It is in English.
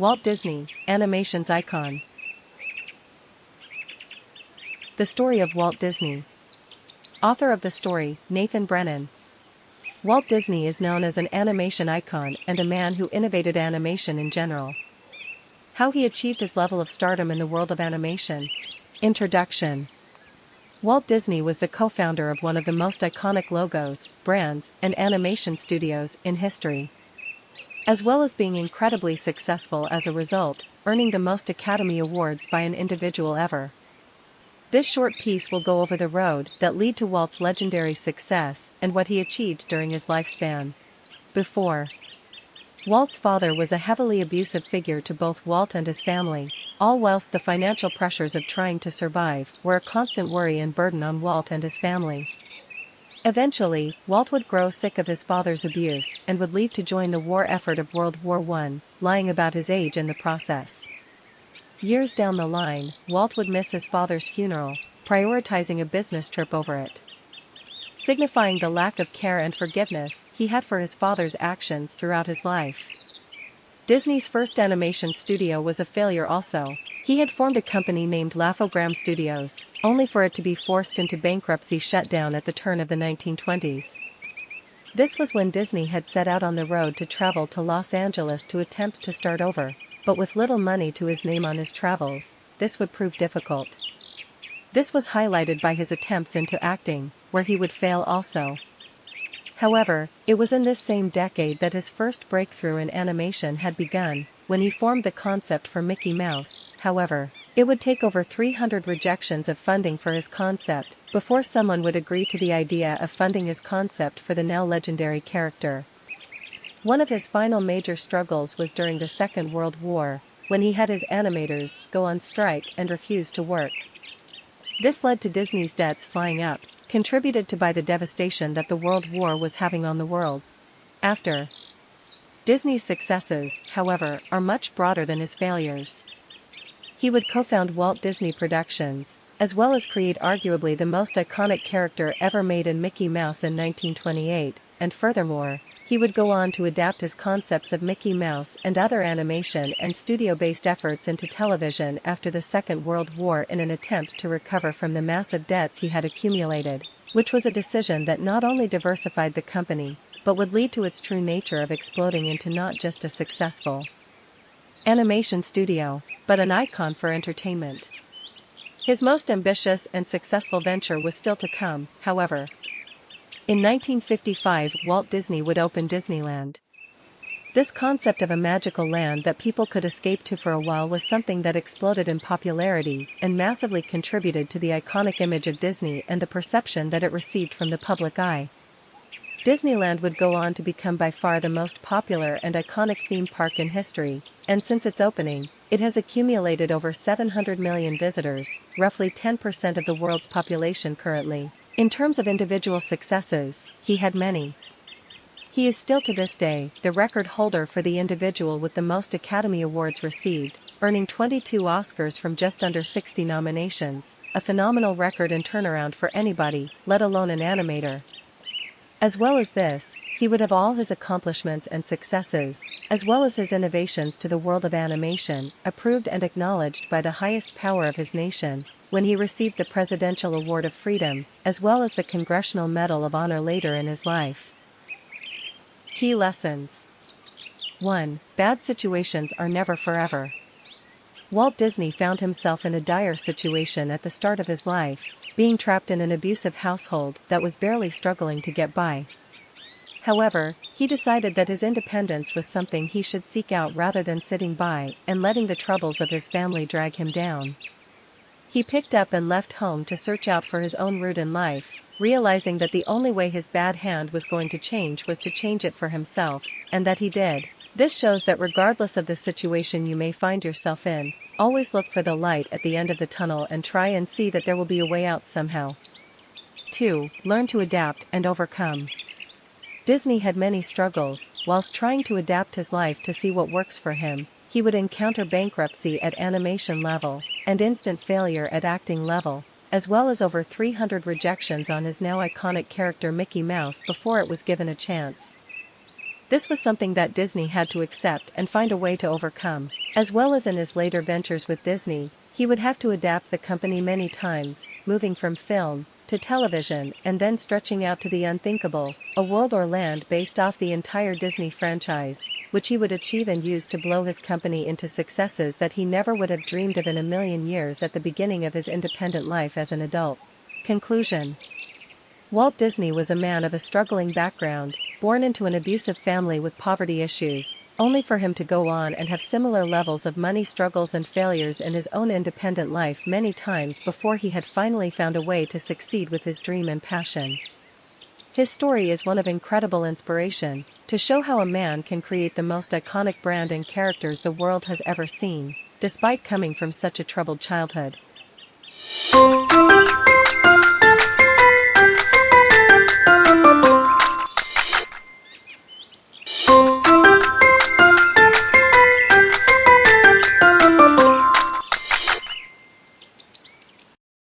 Walt Disney, animation's icon. The story of Walt Disney. Author of the story, Nathan Brennan. Walt Disney is known as an animation icon and a man who innovated animation in general. How he achieved his level of stardom in the world of animation. Introduction. Walt Disney was the co-founder of one of the most iconic logos, brands, and animation studios in history. As well as being incredibly successful as a result, earning the most Academy Awards by an individual ever. This short piece will go over the road that led to Walt's legendary success and what he achieved during his lifespan. Before. Walt's father was a heavily abusive figure to both Walt and his family, all whilst the financial pressures of trying to survive were a constant worry and burden on Walt and his family. Eventually, Walt would grow sick of his father's abuse and would leave to join the war effort of World War I, lying about his age in the process. Years down the line, Walt would miss his father's funeral, prioritizing a business trip over it, signifying the lack of care and forgiveness he had for his father's actions throughout his life. Disney's first animation studio was a failure also. He had formed a company named Laugh-O-Gram Studios, only for it to be forced into bankruptcy shutdown at the turn of the 1920s. This was when Disney had set out on the road to travel to Los Angeles to attempt to start over, but with little money to his name on his travels, this would prove difficult. This was highlighted by his attempts into acting, where he would fail also. However, it was in this same decade that his first breakthrough in animation had begun, when he formed the concept for Mickey Mouse. However, it would take over 300 rejections of funding for his concept, before someone would agree to the idea of funding his concept for the now legendary character. One of his final major struggles was during the Second World War, when he had his animators go on strike and refuse to work. This led to Disney's debts flying up, contributed to by the devastation that the World War was having on the world. After. Disney's successes, however, are much broader than his failures. He would co-found Walt Disney Productions, as well as create arguably the most iconic character ever made in Mickey Mouse in 1928, and furthermore, he would go on to adapt his concepts of Mickey Mouse and other animation and studio-based efforts into television after the Second World War in an attempt to recover from the massive debts he had accumulated, which was a decision that not only diversified the company, but would lead to its true nature of exploding into not just a successful animation studio, but an icon for entertainment. His most ambitious and successful venture was still to come, however. In 1955, Walt Disney would open Disneyland. This concept of a magical land that people could escape to for a while was something that exploded in popularity and massively contributed to the iconic image of Disney and the perception that it received from the public eye. Disneyland would go on to become by far the most popular and iconic theme park in history, and since its opening, it has accumulated over 700 million visitors, roughly 10% of the world's population currently. In terms of individual successes, he had many. He is still to this day the record holder for the individual with the most Academy Awards received, earning 22 Oscars from just under 60 nominations, a phenomenal record and turnaround for anybody, let alone an animator. As well as this, he would have all his accomplishments and successes, as well as his innovations to the world of animation, approved and acknowledged by the highest power of his nation, when he received the Presidential Award of Freedom, as well as the Congressional Medal of Honor later in his life. Key lessons. 1. Bad situations are never forever. Walt Disney found himself in a dire situation at the start of his life, being trapped in an abusive household that was barely struggling to get by. However, he decided that his independence was something he should seek out rather than sitting by and letting the troubles of his family drag him down. He picked up and left home to search out for his own route in life, realizing that the only way his bad hand was going to change was to change it for himself, and that he did. This shows that regardless of the situation you may find yourself in, always look for the light at the end of the tunnel and try and see that there will be a way out somehow. 2. Learn to adapt and overcome. Disney had many struggles. Whilst trying to adapt his life to see what works for him, he would encounter bankruptcy at animation level, and instant failure at acting level, as well as over 300 rejections on his now iconic character Mickey Mouse before it was given a chance. This was something that Disney had to accept and find a way to overcome. As well as in his later ventures with Disney, he would have to adapt the company many times, moving from film to television and then stretching out to the unthinkable, a world or land based off the entire Disney franchise, which he would achieve and use to blow his company into successes that he never would have dreamed of in a million years at the beginning of his independent life as an adult. Conclusion. Walt Disney was a man of a struggling background, born into an abusive family with poverty issues, only for him to go on and have similar levels of money struggles and failures in his own independent life many times before he had finally found a way to succeed with his dream and passion. His story is one of incredible inspiration, to show how a man can create the most iconic brand and characters the world has ever seen, despite coming from such a troubled childhood.